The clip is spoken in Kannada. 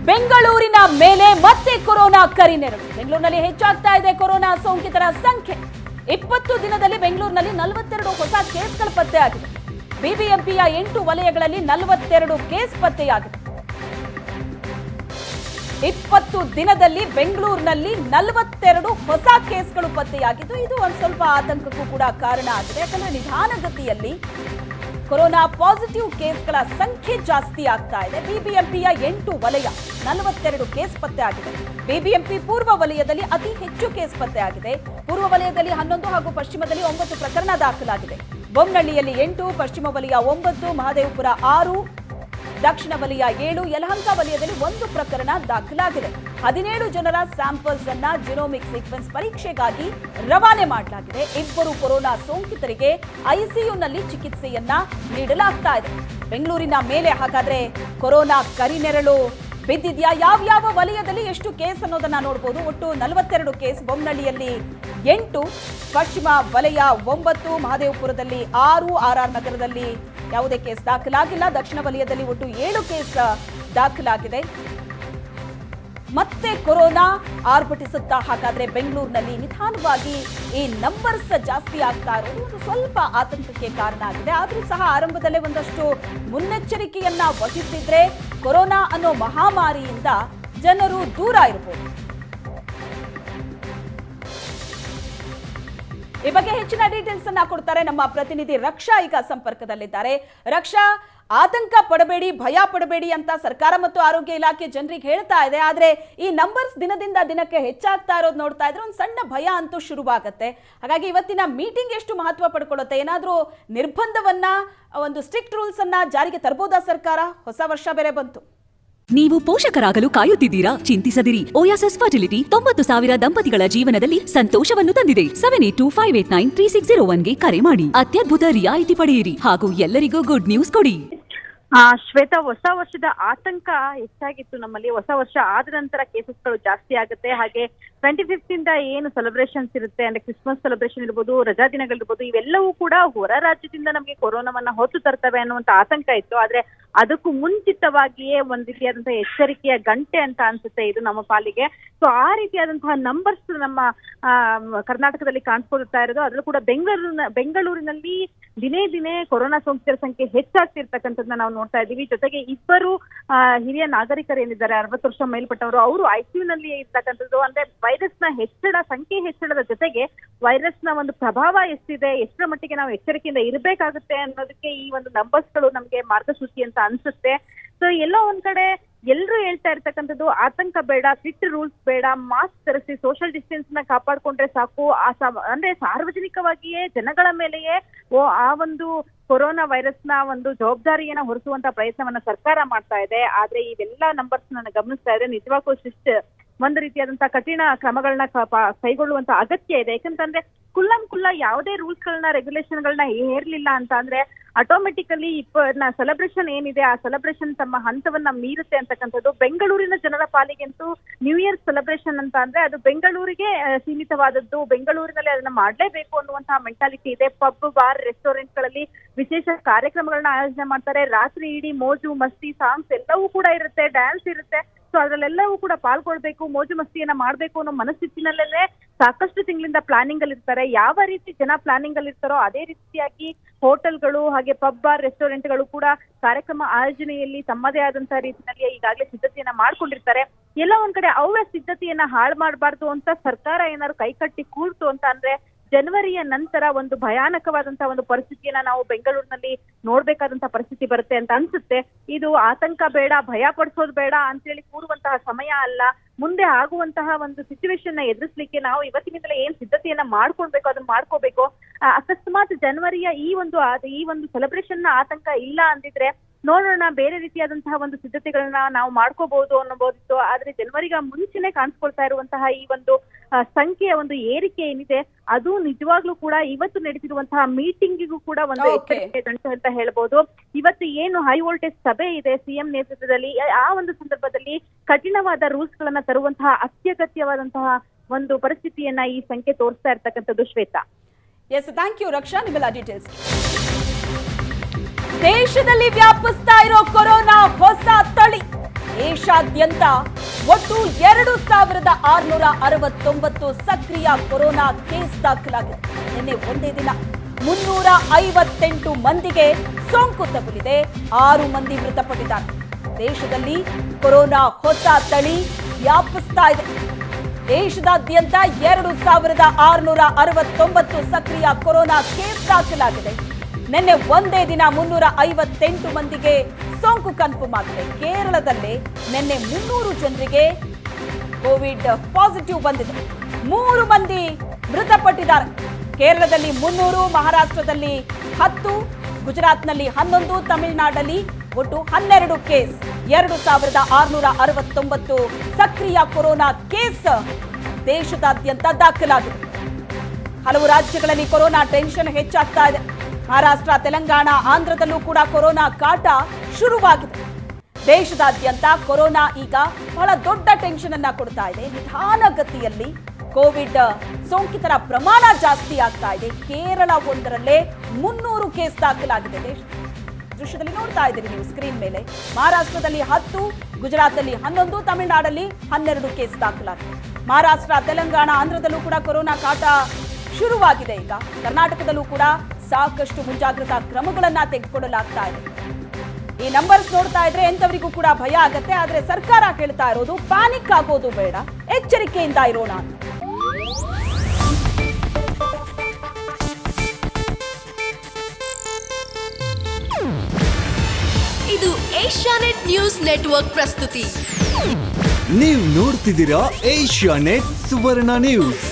ಬೆಂಗಳೂರಿನ ಮೇಲೆ ಮತ್ತೆ ಕೊರೋನಾ ಕರಿನೆರಳು. ಬೆಂಗಳೂರಿನಲ್ಲಿ ಹೆಚ್ಚಾಗ್ತಾ ಇದೆ ಕೊರೋನಾ ಸೋಂಕಿತರ ಸಂಖ್ಯೆ. 20 ದಿನದಲ್ಲಿ ಬೆಂಗಳೂರಿನಲ್ಲಿ 42 ಹೊಸ ಕೇಸ್ಗಳು ಪತ್ತೆಯಾಗಿದೆ. ಬಿಬಿಎಂಪಿಯ 8 ವಲಯಗಳಲ್ಲಿ 42 ಕೇಸ್ ಪತ್ತೆಯಾಗಿದೆ. 20 ದಿನದಲ್ಲಿ ಬೆಂಗಳೂರಿನಲ್ಲಿ 42 ಹೊಸ ಕೇಸ್ಗಳು ಪತ್ತೆಯಾಗಿದ್ದು ಇದು ಒಂದು ಸ್ವಲ್ಪ ಆತಂಕಕ್ಕೂ ಕೂಡ ಕಾರಣ ಆಗಿದೆ. ಯಾಕಂದ್ರೆ ನಿಧಾನಗತಿಯಲ್ಲಿ ಕೊರೋನಾ ಪಾಸಿಟಿವ್ ಕೇಸ್ಗಳ ಸಂಖ್ಯೆ ಜಾಸ್ತಿ ಆಗ್ತಾ ಇದೆ. ಬಿಬಿಎಂಪಿಯ 8 ವಲಯ 42 ಕೇಸ್ ಪತ್ತೆ ಆಗಿದೆ. ಬಿಬಿಎಂಪಿ ಪೂರ್ವ ವಲಯದಲ್ಲಿ ಅತಿ ಹೆಚ್ಚು ಕೇಸ್ ಪತ್ತೆ ಆಗಿದೆ. ಪೂರ್ವ ವಲಯದಲ್ಲಿ 11 ಹಾಗೂ ಪಶ್ಚಿಮದಲ್ಲಿ 9 ಪ್ರಕರಣ ದಾಖಲಾಗಿದೆ. ಬೊಮ್ಮನಹಳ್ಳಿಯಲ್ಲಿ 8, ಪಶ್ಚಿಮ ವಲಯ 9, ಮಹದೇವಪುರ 6, ದಕ್ಷಿಣ ವಲಯ 7, ಯಲಹಂಕ ವಲಯದಲ್ಲಿ 1 ಪ್ರಕರಣ ದಾಖಲಾಗಿದೆ. 17 ಜನರ ಸ್ಯಾಂಪಲ್ಸ್ ಅನ್ನ ಜಿನೋಮಿಕ್ ಸೀಕ್ವೆನ್ಸ್ ಪರೀಕ್ಷೆಗಾಗಿ ರವಾನೆ ಮಾಡಲಾಗಿದೆ. 2 ಕೊರೋನಾ ಸೋಂಕಿತರಿಗೆ ಐಸಿಯುನಲ್ಲಿ ಚಿಕಿತ್ಸೆಯನ್ನ ನೀಡಲಾಗ್ತಾ ಇದೆ. ಬೆಂಗಳೂರಿನ ಮೇಲೆ ಹಾಗಾದ್ರೆ ಕೊರೋನಾ ಕರಿನೆರಳು ಬಿದ್ದಿದ್ಯಾ? ಯಾವ ವಲಯದಲ್ಲಿ ಎಷ್ಟು ಕೇಸ್ ಅನ್ನೋದನ್ನ ನೋಡಬಹುದು. ಒಟ್ಟು 42 ಕೇಸ್. ಬೊಮ್ಮನಹಳ್ಳಿಯಲ್ಲಿ 8, ಪಶ್ಚಿಮ ವಲಯ 9, ಮಹದೇವಪುರದಲ್ಲಿ 6, ಆರ್ಆರ್ ನಗರದಲ್ಲಿ ಯಾವುದೇ ಕೇಸ್ ದಾಖಲಾಗಿಲ್ಲ. ದಕ್ಷಿಣ ವಲಯದಲ್ಲಿ ಒಟ್ಟು 7 ಕೇಸ್ ದಾಖಲಾಗಿದೆ. ಮತ್ತೆ ಕೊರೋನಾ ಆರ್ಭಟಿಸುತ್ತಾ ಹಾಗಾದ್ರೆ ಬೆಂಗಳೂರಿನಲ್ಲಿ ನಿಧಾನವಾಗಿ ಈ ನಂಬರ್ಸ್ ಜಾಸ್ತಿ ಆಗ್ತಾ ಇರೋದು ಒಂದು ಸ್ವಲ್ಪ ಆತಂಕಕ್ಕೆ ಕಾರಣ ಆಗಿದೆ. ಆದರೂ ಸಹ ಆರಂಭದಲ್ಲೇ ಒಂದಷ್ಟು ಮುನ್ನೆಚ್ಚರಿಕೆಯನ್ನ ವಹಿಸಿದ್ರೆ ಕೊರೋನಾ ಅನ್ನೋ ಮಹಾಮಾರಿಯಿಂದ ಜನರು ದೂರ ಇರಬಹುದು. ಈ ಬಗ್ಗೆ ಹೆಚ್ಚಿನ ಡೀಟೇಲ್ಸ್ ಅನ್ನ ಕೊಡ್ತಾರೆ ನಮ್ಮ ಪ್ರತಿನಿಧಿ ರಕ್ಷಾ. ಈಗ ಸಂಪರ್ಕದಲ್ಲಿದ್ದಾರೆ. ರಕ್ಷಾ, ಆತಂಕ ಪಡಬೇಡಿ, ಭಯ ಪಡಬೇಡಿ ಅಂತ ಸರ್ಕಾರ ಮತ್ತು ಆರೋಗ್ಯ ಇಲಾಖೆ ಜನರಿಗೆ ಹೇಳ್ತಾ ಇದೆ. ಆದ್ರೆ ಈ ನಂಬರ್ಸ್ ದಿನದಿಂದ ದಿನಕ್ಕೆ ಹೆಚ್ಚಾಗ್ತಾ ಇರೋದು ನೋಡ್ತಾ ಇದ್ರೆ ಒಂದು ಸಣ್ಣ ಭಯ ಅಂತೂ ಶುರುವಾಗುತ್ತೆ. ಹಾಗಾಗಿ ಇವತ್ತಿನ ಮೀಟಿಂಗ್ ಎಷ್ಟು ಮಹತ್ವ ಪಡ್ಕೊಳ್ಳುತ್ತೆ? ಏನಾದ್ರೂ ನಿರ್ಬಂಧವನ್ನ, ಒಂದು ಸ್ಟ್ರಿಕ್ಟ್ ರೂಲ್ಸ್ ಅನ್ನ ಜಾರಿಗೆ ತರಬಹುದಾ ಸರ್ಕಾರ? ಹೊಸ ವರ್ಷ ಬೇರೆ ಬಂತು. ನೀವು ಪೋಷಕರಾಗಲು ಕಾಯುತ್ತಿದ್ದೀರಾ? ಚಿಂತಿಸದಿರಿ. ಓಯಾಸಿಸ್ ಫರ್ಟಿಲಿಟಿ 90,000 ದಂಪತಿಗಳ ಜೀವನದಲ್ಲಿ ಸಂತೋಷವನ್ನು ತಂದಿದೆ. 7825893601ಗೆ ಕರೆ ಮಾಡಿ. ಅತ್ಯದ್ಭುತ ರಿಯಾಯಿತಿ ಪಡೆಯಿರಿ ಹಾಗೂ ಎಲ್ಲರಿಗೂ ಗುಡ್ ನ್ಯೂಸ್ ಕೊಡಿ. ಶ್ವೇತಾ, ಹೊಸ ವರ್ಷದ ಆತಂಕ ಹೆಚ್ಚಾಗಿತ್ತು ನಮ್ಮಲ್ಲಿ. ಹೊಸ ವರ್ಷ ಆದ ನಂತರ ಕೇಸಸ್ಗಳು ಜಾಸ್ತಿ ಆಗುತ್ತೆ. ಹಾಗೆ 25th ಇಂದ ಏನು ಸೆಲೆಬ್ರೇಷನ್ಸ್ ಇರುತ್ತೆ ಅಂದ್ರೆ ಕ್ರಿಸ್ಮಸ್ ಸೆಲೆಬ್ರೇಷನ್ ಇರ್ಬೋದು, ರಜಾ ದಿನಗಳಿರ್ಬೋದು, ಇವೆಲ್ಲವೂ ಕೂಡ ಹೊರ ರಾಜ್ಯದಿಂದ ನಮಗೆ ಕೊರೋನಾವನ್ನ ಹೊತ್ತು ತರ್ತವೆ ಅನ್ನುವಂತ ಆತಂಕ ಇತ್ತು. ಆದ್ರೆ ಅದಕ್ಕೂ ಮುಂಚಿತವಾಗಿಯೇ ಒಂದ್ ರೀತಿಯಾದಂತಹ ಎಚ್ಚರಿಕೆಯ ಗಂಟೆ ಅಂತ ಅನ್ಸುತ್ತೆ ಇದು ನಮ್ಮ ಪಾಲಿಗೆ. ಸೊ ಆ ರೀತಿಯಾದಂತಹ ನಂಬರ್ಸ್ ನಮ್ಮ ಕರ್ನಾಟಕದಲ್ಲಿ ಕಾಣಿಸ್ಕೊಳ್ತಾ ಇರೋದು. ಅದರಲ್ಲೂ ಕೂಡ ಬೆಂಗಳೂರಿನಲ್ಲಿ ದಿನೇ ದಿನೇ ಕೊರೋನಾ ಸೋಂಕಿತರ ಸಂಖ್ಯೆ ಹೆಚ್ಚಾಗ್ತಿರ್ತಕ್ಕಂಥದ್ದನ್ನ ನಾವು ನೋಡ್ತಾ ಇದ್ದೀವಿ. ಜೊತೆಗೆ 2 ಹಿರಿಯ ನಾಗರಿಕರು ಏನಿದ್ದಾರೆ, 60 ವರ್ಷ ಮೇಲ್ಪಟ್ಟವರು, ಅವರು ಐಸಿಯುನಲ್ಲಿ ಇರ್ತಕ್ಕಂಥದ್ದು. ಅಂದ್ರೆ ವೈರಸ್ ನ ಸಂಖ್ಯೆ ಹೆಚ್ಚಳದ ಜೊತೆಗೆ ವೈರಸ್ ನ ಒಂದು ಪ್ರಭಾವ ಎಷ್ಟಿದೆ, ಎಷ್ಟರ ಮಟ್ಟಿಗೆ ನಾವು ಎಚ್ಚರಿಕೆಯಿಂದ ಇರಬೇಕಾಗುತ್ತೆ ಅನ್ನೋದಕ್ಕೆ ಈ ಒಂದು ನಂಬರ್ಸ್ ಗಳು ನಮ್ಗೆ ಮಾರ್ಗಸೂಚಿ ಅಂತ ಅನ್ಸುತ್ತೆ. ಸೊ ಎಲ್ಲೋ ಒಂದ್ ಕಡೆ ಎಲ್ರು ಹೇಳ್ತಾ ಇರ್ತಕ್ಕಂಥದ್ದು ಆತಂಕ ಬೇಡ, ಸ್ಟ್ರಿಕ್ಟ್ ರೂಲ್ಸ್ ಬೇಡ, ಮಾಸ್ಕ್ ಧರಿಸಿ, ಸೋಷಿಯಲ್ ಡಿಸ್ಟೆನ್ಸ್ ನ ಕಾಪಾಡ್ಕೊಂಡ್ರೆ ಸಾಕು. ಅಂದ್ರೆ ಸಾರ್ವಜನಿಕವಾಗಿಯೇ ಜನಗಳ ಮೇಲೆಯೇ ಆ ಒಂದು ಕೊರೋನಾ ವೈರಸ್ ನ ಒಂದು ಜವಾಬ್ದಾರಿಯನ್ನ ಹೊರಿಸುವಂತ ಪ್ರಯತ್ನವನ್ನ ಸರ್ಕಾರ ಮಾಡ್ತಾ ಇದೆ. ಆದ್ರೆ ಇವೆಲ್ಲ ನಂಬರ್ಸ್ ನನ್ನ ಗಮನಿಸ್ತಾ ಇದ್ರೆ ನಿಜವಾಗೂ ಒಂದು ರೀತಿಯಾದಂತಹ ಕಠಿಣ ಕ್ರಮಗಳನ್ನ ಕೈಗೊಳ್ಳುವಂತ ಅಗತ್ಯ ಇದೆ. ಯಾಕಂತಂದ್ರೆ ಕುಲ್ಲ ಯಾವುದೇ ರೂಲ್ಸ್ ಗಳನ್ನ, ರೆಗ್ಯುಲೇಷನ್ ಗಳನ್ನ ಹೇರ್ಲಿಲ್ಲ ಅಂತ ಅಂದ್ರೆ ಆಟೋಮೆಟಿಕಲಿ ಸೆಲೆಬ್ರೇಷನ್ ಏನಿದೆ ಆ ಸೆಲೆಬ್ರೇಷನ್ ತಮ್ಮ ಹಂತವನ್ನ ಮೀರುತ್ತೆ ಅಂತಕ್ಕಂಥದ್ದು. ಬೆಂಗಳೂರಿನ ಜನರ ಪಾಲಿಗಂತೂ ನ್ಯೂ ಇಯರ್ ಸೆಲೆಬ್ರೇಷನ್ ಅಂತ ಅಂದ್ರೆ ಅದು ಬೆಂಗಳೂರಿಗೆ ಸೀಮಿತವಾದದ್ದು. ಬೆಂಗಳೂರಿನಲ್ಲಿ ಅದನ್ನ ಮಾಡ್ಲೇಬೇಕು ಅನ್ನುವಂತಹ ಮೆಂಟಾಲಿಟಿ ಇದೆ. ಪಬ್, ಬಾರ್, ರೆಸ್ಟೋರೆಂಟ್ ಗಳಲ್ಲಿ ವಿಶೇಷ ಕಾರ್ಯಕ್ರಮಗಳನ್ನ ಆಯೋಜನೆ ಮಾಡ್ತಾರೆ. ರಾತ್ರಿ ಇಡೀ ಮೋಜು ಮಸ್ತಿ, ಸಾಂಗ್ಸ್ ಎಲ್ಲವೂ ಕೂಡ ಇರುತ್ತೆ, ಡ್ಯಾನ್ಸ್ ಇರುತ್ತೆ. ಸೊ ಅದ್ರಲ್ಲೆಲ್ಲವೂ ಕೂಡ ಪಾಲ್ಗೊಳ್ಬೇಕು, ಮೋಜು ಮಸ್ತಿಯನ್ನ ಮಾಡ್ಬೇಕು ಅನ್ನೋ ಮನಸ್ಥಿತಿನಲ್ಲೇ ಸಾಕಷ್ಟು ತಿಂಗಳಿಂದ ಪ್ಲಾನಿಂಗ್ ಅಲ್ಲಿ ಇರ್ತಾರೆ. ಯಾವ ರೀತಿ ಜನ ಪ್ಲಾನಿಂಗ್ ಅಲ್ಲಿ ಇರ್ತಾರೋ ಅದೇ ರೀತಿಯಾಗಿ ಹೋಟೆಲ್ಗಳು ಹಾಗೆ ಪಬ್, ಬಾರ್, ರೆಸ್ಟೋರೆಂಟ್ಗಳು ಕೂಡ ಕಾರ್ಯಕ್ರಮ ಆಯೋಜನೆಯಲ್ಲಿ ತಮ್ಮದೇ ಆದಂತಹ ರೀತಿಯಲ್ಲಿ ಈಗಾಗಲೇ ಸಿದ್ಧತೆಯನ್ನ ಮಾಡ್ಕೊಂಡಿರ್ತಾರೆ. ಎಲ್ಲ ಒಂದ್ ಕಡೆ ಅವರ ಸಿದ್ಧತೆಯನ್ನ ಹಾಳು ಮಾಡಬಾರ್ದು ಅಂತ ಸರ್ಕಾರ ಏನಾದ್ರು ಕೈಕಟ್ಟಿ ಕೂರ್ತು ಅಂತ ಅಂದ್ರೆ ಜನವರಿಯ ನಂತರ ಒಂದು ಭಯಾನಕವಾದಂತಹ ಒಂದು ಪರಿಸ್ಥಿತಿಯನ್ನ ನಾವು ಬೆಂಗಳೂರಿನಲ್ಲಿ ನೋಡ್ಬೇಕಾದಂತಹ ಪರಿಸ್ಥಿತಿ ಬರುತ್ತೆ ಅಂತ ಅನ್ಸುತ್ತೆ. ಇದು ಆತಂಕ ಬೇಡ, ಭಯ ಪಡಿಸೋದು ಬೇಡ ಅಂತೇಳಿ ಕೂರುವಂತಹ ಸಮಯ ಅಲ್ಲ. ಮುಂದೆ ಆಗುವಂತಹ ಒಂದು ಸಿಚುವೇಶನ್ ನ ಎದುರಿಸಲಿಕ್ಕೆ ನಾವು ಇವತ್ತಿನಿಂದಲೇ ಏನ್ ಸಿದ್ಧತೆಯನ್ನ ಮಾಡ್ಕೊಳ್ಬೇಕು ಅದನ್ನ ಮಾಡ್ಕೋಬೇಕು. ಅಕಸ್ಮಾತ್ ಜನವರಿಯ ಈ ಒಂದು ಸೆಲೆಬ್ರೇಷನ್ ನ ಆತಂಕ ಇಲ್ಲ ಅಂದಿದ್ರೆ ನೋಡೋಣ, ಬೇರೆ ರೀತಿಯಾದಂತಹ ಒಂದು ಸಿದ್ಧತೆಗಳನ್ನ ನಾವು ಮಾಡ್ಕೋಬಹುದು ಅನ್ನಬಹುದಿತ್ತು. ಆದ್ರೆ ಜನವರಿಗೆ ಮುಂಚೆನೆ ಕಾಣಿಸ್ಕೊಳ್ತಾ ಇರುವಂತಹ ಈ ಒಂದು ಸಂಖ್ಯೆಯ ಒಂದು ಏರಿಕೆ ಏನಿದೆ ಅದು ನಿಜವಾಗ್ಲೂ ಕೂಡ ಇವತ್ತು ನಡೀತಿರುವಂತಹ ಮೀಟಿಂಗಿಗೂ ಕೂಡ ಒಂದು ಎಚ್ಚರಿಕೆ ಗಂಟು ಅಂತ ಹೇಳ್ಬೋದು. ಇವತ್ತು ಏನು ಹೈ ವೋಲ್ಟೇಜ್ ಸಭೆ ಇದೆ ಸಿಎಂ ನೇತೃತ್ವದಲ್ಲಿ, ಆ ಒಂದು ಸಂದರ್ಭದಲ್ಲಿ ಕಠಿಣವಾದ ರೂಲ್ಸ್ ಗಳನ್ನ ತರುವಂತಹ ಅತ್ಯಗತ್ಯವಾದಂತಹ ಒಂದು ಪರಿಸ್ಥಿತಿಯನ್ನ ಈ ಸಂಖ್ಯೆ ತೋರಿಸ್ತಾ ಇರ್ತಕ್ಕಂಥದ್ದು. ಶ್ವೇತಾ, ಎಸ್, ಥ್ಯಾಂಕ್ ಯು ರಕ್ಷಾ, ನಿಮ್ಮೆಲ್ಲ ಡೀಟೇಲ್ಸ್. ದೇಶದಲ್ಲಿ ವ್ಯಾಪಿಸ್ತಾ ಇರೋ ಕೊರೋನಾ ಹೊಸ ತಳಿ. ದೇಶಾದ್ಯಂತ ಒಟ್ಟು 2669 ಸಕ್ರಿಯ ಕೊರೋನಾ ಕೇಸ್ ದಾಖಲಾಗಿದೆ. ನಿನ್ನೆ ಒಂದೇ ದಿನ 358 ಮಂದಿಗೆ ಸೋಂಕು ತಗುಲಿದೆ, 6 ಮಂದಿ ಮೃತಪಟ್ಟಿದ್ದಾರೆ. ದೇಶದಲ್ಲಿ ಕೊರೋನಾ ಹೊಸ ತಳಿ ವ್ಯಾಪಿಸ್ತಾ ಇದೆ. ದೇಶದಾದ್ಯಂತ 2669 ಸಕ್ರಿಯ ಕೊರೋನಾ ಕೇಸ್ ದಾಖಲಾಗಿದೆ. ನಿನ್ನೆ ಒಂದೇ ದಿನ 358 ಮಂದಿಗೆ ಸೋಂಕು ಕನ್ಫರ್ಮ್ ಆಗಿದೆ. ಕೇರಳದಲ್ಲಿ ನಿನ್ನೆ 300 ಜನರಿಗೆ ಕೋವಿಡ್ ಪಾಸಿಟಿವ್ ಬಂದಿದೆ. 3 ಮಂದಿ ಮೃತಪಟ್ಟಿದ್ದಾರೆ. ಕೇರಳದಲ್ಲಿ 300, ಮಹಾರಾಷ್ಟ್ರದಲ್ಲಿ 10, ಗುಜರಾತ್ನಲ್ಲಿ 11, ತಮಿಳುನಾಡಲ್ಲಿ ಒಟ್ಟು 12 ಕೇಸ್. 2669 ಸಕ್ರಿಯ ಕೊರೋನಾ ಕೇಸ್ ದೇಶದಾದ್ಯಂತ ದಾಖಲಾಗಿದೆ. ಹಲವು ರಾಜ್ಯಗಳಲ್ಲಿ ಕೊರೋನಾ ಟೆನ್ಷನ್ ಹೆಚ್ಚಾಗ್ತಾ ಇದೆ. ಮಹಾರಾಷ್ಟ್ರ, ತೆಲಂಗಾಣ, ಆಂಧ್ರದಲ್ಲೂ ಕೂಡ ಕೊರೋನಾ ಕಾಟ ಶುರುವಾಗಿದೆ. ದೇಶದಾದ್ಯಂತ ಕೊರೋನಾ ಈಗ ಬಹಳ ದೊಡ್ಡ ಟೆನ್ಷನ್ ಅನ್ನ ಕೊಡ್ತಾ ಇದೆ. ನಿಧಾನಗತಿಯಲ್ಲಿ ಕೋವಿಡ್ ಸೋಂಕಿತರ ಪ್ರಮಾಣ ಜಾಸ್ತಿ ಆಗ್ತಾ ಇದೆ. ಕೇರಳ ಒಂದರಲ್ಲೇ 300 ಕೇಸ್ ದಾಖಲಾಗಿದೆ. ದೃಶ್ಯದಲ್ಲಿ ನೋಡ್ತಾ ಇದ್ದೀರಿ ನೀವು ಸ್ಕ್ರೀನ್ ಮೇಲೆ. ಮಹಾರಾಷ್ಟ್ರದಲ್ಲಿ 10, ಗುಜರಾತ್ನಲ್ಲಿ 11, ತಮಿಳುನಾಡಲ್ಲಿ 12 ಕೇಸ್ ದಾಖಲಾಗಿದೆ. ಮಹಾರಾಷ್ಟ್ರ, ತೆಲಂಗಾಣ, ಆಂಧ್ರದಲ್ಲೂ ಕೂಡ ಕೊರೋನಾ ಕಾಟ ಶುರುವಾಗಿದೆ. ಈಗ ಕರ್ನಾಟಕದಲ್ಲೂ ಕೂಡ ಸಾಕಷ್ಟು ಮುಂಜಾಗ್ರತಾ ಕ್ರಮಗಳನ್ನ ತೆಗೆದುಕೊಳ್ಳಲಾಗ್ತಾ ಇದೆ. ಈ ನಂಬರ್ಸ್ ನೋಡ್ತಾ ಇದ್ರೆ ಎಂತವರಿಗೂ ಕೂಡ ಭಯ ಆಗತ್ತೆ. ಆದ್ರೆ ಸರ್ಕಾರ ಹೇಳ್ತಾ ಇರೋದು ಪ್ಯಾನಿಕ್ ಆಗೋದು ಬೇಡ, ಎಚ್ಚರಿಕೆಯಿಂದ ಇರೋಣ ಅಂತ. ಇದು ಏಷ್ಯಾನೆಟ್ ನ್ಯೂಸ್ ನೆಟ್ವರ್ಕ್ ಪ್ರಸ್ತುತಿ. ನೀವು ನೋಡ್ತಿದ್ದೀರಾ ಏಷ್ಯಾನೆಟ್ ಸುವರ್ಣ ನ್ಯೂಸ್.